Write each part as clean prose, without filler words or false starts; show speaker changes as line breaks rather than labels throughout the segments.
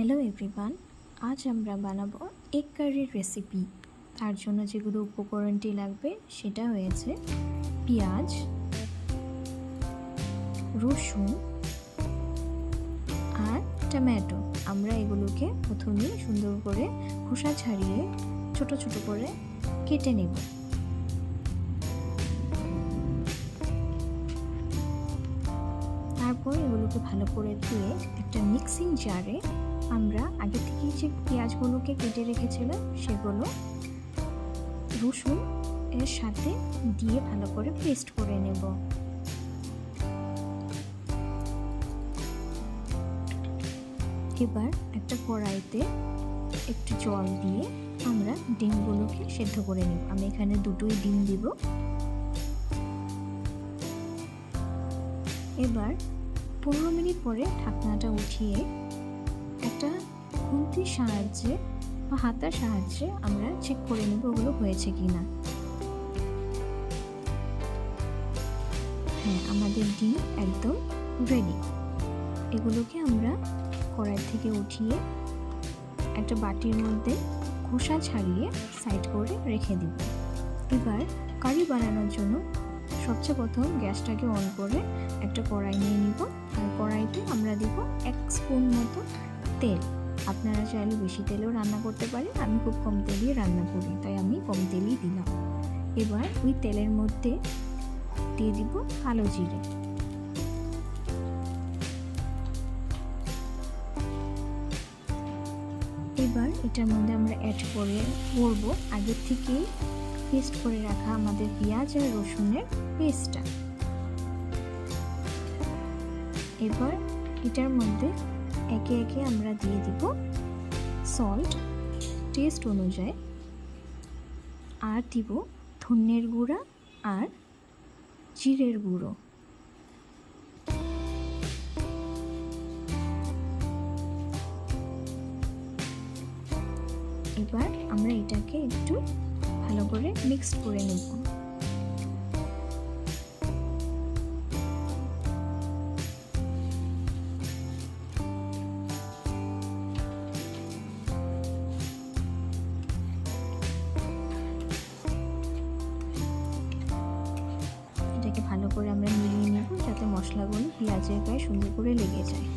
Hello everyone, আজ আমরা বানাবো এগ কারির রেসিপি। তার জন্য যেগুলো উপকরণটি লাগবে সেটা হয়েছে পেঁয়াজ, রসুন আর টমেটো। আমরা এগুলোকে প্রথমে সুন্দর করে খোসা ছাড়িয়ে ছোট ছোট করে কেটে নেব। তারপর এগুলোকে ভালো করে ধুয়ে একটা মিক্সিং জারে আমরা আগে থেকেই যে পেঁয়াজগুলোকে কেটে রেখেছিলাম সেগুলো রসুন এর সাথে দিয়ে ভালো করে পেস্ট করে নেব। এবার একটা কড়াইতে একটু জল দিয়ে আমরা ডিমগুলোকে সেদ্ধ করে নেব। আমি এখানে দুটোই ডিম দিব। এবার 15 মিনিট পরে ঢাকনাটা উঠিয়ে একটা খুন্তির সাহায্যে বা হাতার সাহায্যে আমরা চেক করে নেব ওগুলো হয়েছে কিনা। হ্যাঁ, আমাদের ডিম একদম রেডি। এগুলোকে আমরা কড়াই থেকে উঠিয়ে একটা বাটির মধ্যে খোসা ছাড়িয়ে সাইড করে রেখে দিব। এবার কারি বানানোর জন্য সবচেয়ে প্রথম গ্যাসটাকে অন করে একটা কড়াই নিয়ে নিব। আর কড়াইতে আমরা দিব 1 স্পুন মতো তেল। আপনারা চাইলে বেশি তেলেও রান্না করতে পারেন, আমি খুব কম তেলেই রান্না করি তাই আমি কম তেলই দিলাম। এবার ওই তেলের মধ্যে দিয়ে দিব কালো জিরে। এবার এটার মধ্যে আমরা অ্যাড করব আগের থেকেই পেস্ট করে রাখা আমাদের পেঁয়াজ আর রসুনের পেস্টটা। এবার এটার মধ্যে একে একে আমরা দিয়ে দিব সল্ট টেস্ট অনুযায়ী, আর দিব ধনের গুঁড়া আর জিরের গুঁড়ো। এবার আমরা এটাকে একটু ভালো করে মিক্স করে নেব। এটাকে ভালো করে আমরা মিলিয়ে নেব যাতে মশলাগুলো পেঁয়াজের গায়ে সুন্দর করে লেগে যায়।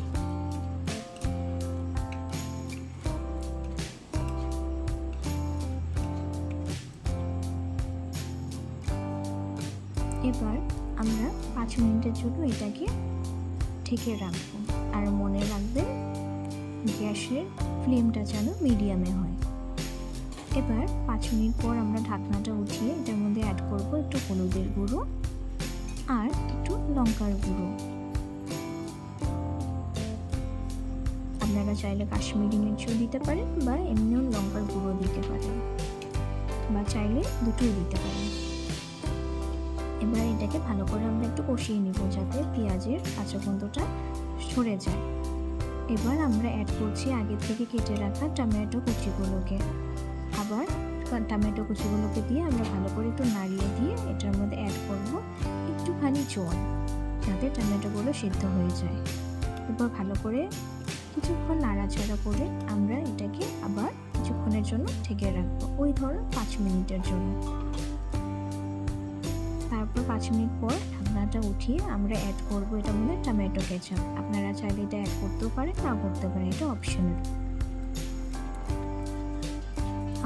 এবার আমরা 5 মিনিটের জন্য এটাকে ঢেকে রাখবো। আর মনে রাখবেন গ্যাসের ফ্লেমটা যেন মিডিয়ামে হয়। এবার 5 মিনিট পর আমরা ঢাকনাটা উঠিয়ে এটার মধ্যে অ্যাড করব একটু হলুদের গুঁড়ো আর একটু লঙ্কার গুঁড়ো। আপনারা চাইলে কাশ্মীরি মির্চও দিতে পারেন বা এমনিও লঙ্কার গুঁড়ো দিতে পারেন, বা চাইলে দুটোই দিতে পারেন। এবার এটাকে ভালো করে আমরা একটু কষিয়ে নিব যাতে পেঁয়াজের কাঁচা গন্ধটা সরে যায়। এবার আমরা অ্যাড করছি আগে থেকে কেটে রাখা টমেটো কুচিগুলোকে। আবার টমেটো কুচিগুলোকে দিয়ে আমরা ভালো করে একটু নাড়িয়ে দিয়ে এটার মধ্যে অ্যাড করব একটুখানি জল যাতে টমেটোগুলো সিদ্ধ হয়ে যায়। এবার ভালো করে কিছুক্ষণ নাড়াচাড়া করে আমরা এটাকে আবার কিছুক্ষণের জন্য ঢেকে রাখবো, ওই ধরো 5 মিনিটের জন্য। তারপর 5 মিনিট পর ঢাকনাটা উঠিয়ে আমরা অ্যাড করব এটার মধ্যে টমেটো কেচাপ। আপনারা চাইলে এটা অ্যাড করতেও পারেন, না করতে পারেন, এটা অপশনাল।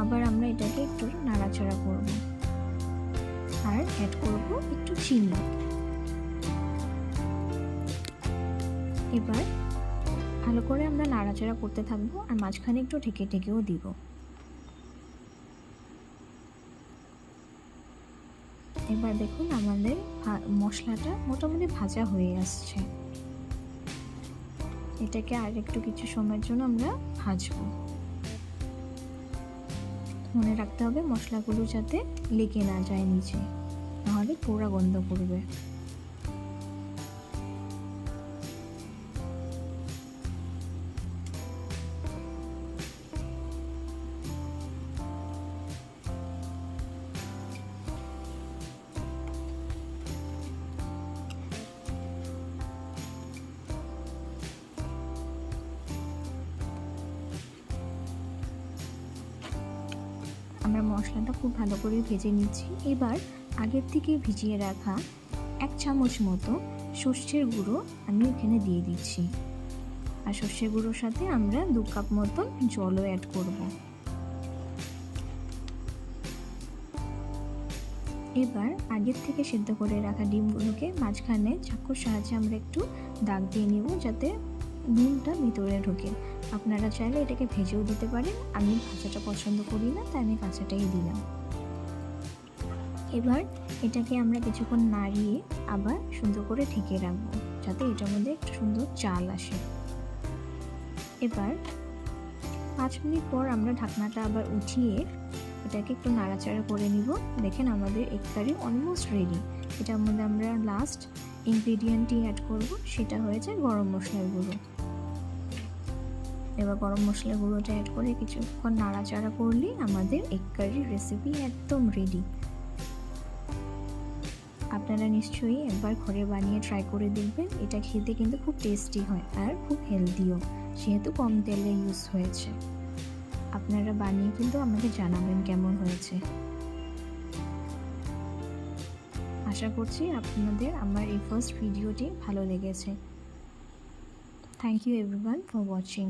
আবার আমরা এটাকে একটু নাড়াচাড়া করব আর অ্যাড করব একটু চিনি। এবার ভালো করে আমরা নাড়াচাড়া করতে থাকবো আর মাঝখানে একটু ঢেকেও দিব। এবার দেখুন আমাদের মশলাটা মোটামুটি ভাজা হয়ে আসছে। এটাকে আর একটু কিছু সময়ের জন্য আমরা ভাজবো। মনে রাখতে হবে মশলাগুলো যাতে লেগে না যায় নিচে, নাহলে পোড়া গন্ধ করবে। মশলাটা খুব ভালো করে ভেজে নিচ্ছি। এবার আগের থেকে ভিজিয়ে রাখা 1 চামচ মতো সর্ষের গুঁড়ো আমি এখানে দিয়ে দিচ্ছি। আর সর্ষের গুঁড়োর সাথে আমরা 2 কাপ মতো জলও অ্যাড করব। এবার আগের থেকে সেদ্ধ করে রাখা ডিমগুলোকে মাঝখানে চাকুর সাহায্যে আমরা একটু দাগ দিয়ে নিব, যাতে নুনটা ভিতরে ঢোকে। আপনারা চাইলে এটাকে ভেজেও দিতে পারেন, আমি ভাজাটা পছন্দ করি না, তাই আমি কাঁচাটাই দিলাম। এবার এটাকে আমরা কিছুক্ষণ নাড়িয়ে আবার সুন্দর করে ঢেকে রাখবো, যাতে এটার মধ্যে একটা সুন্দর চাল আসে। এবার 5 মিনিট পর আমরা ঢাকনাটা আবার উঠিয়ে এটাকে একটু নাড়াচাড়া করে নিব। দেখেন আমাদের এগ কারি অলমোস্ট রেডি। এটার মধ্যে আমরা লাস্ট ইনগ্রেডিয়েন্টটি অ্যাড করব, সেটা হয়েছে গরম মশলার গুঁড়ো। এবার গরম মশলার গুঁড়োটা অ্যাড করে কিছুক্ষণ নাড়াচাড়া করলেই আমাদের এগ কারির রেসিপি একদম রেডি। আপনারা নিশ্চয়ই একবার ঘরে বানিয়ে ট্রাই করে দেখবেন। এটা খেতে কিন্তু খুব টেস্টি হয় আর খুব হেলদিও, যেহেতু কম তেলে ইউজ হয়েছে। আপনারা বানিয়ে কিন্তু আমাকে জানাবেন কেমন হয়েছে। আশা করছি আপনাদের আমার এই ফার্স্ট ভিডিওটি ভালো লেগেছে। Thank you everyone for watching.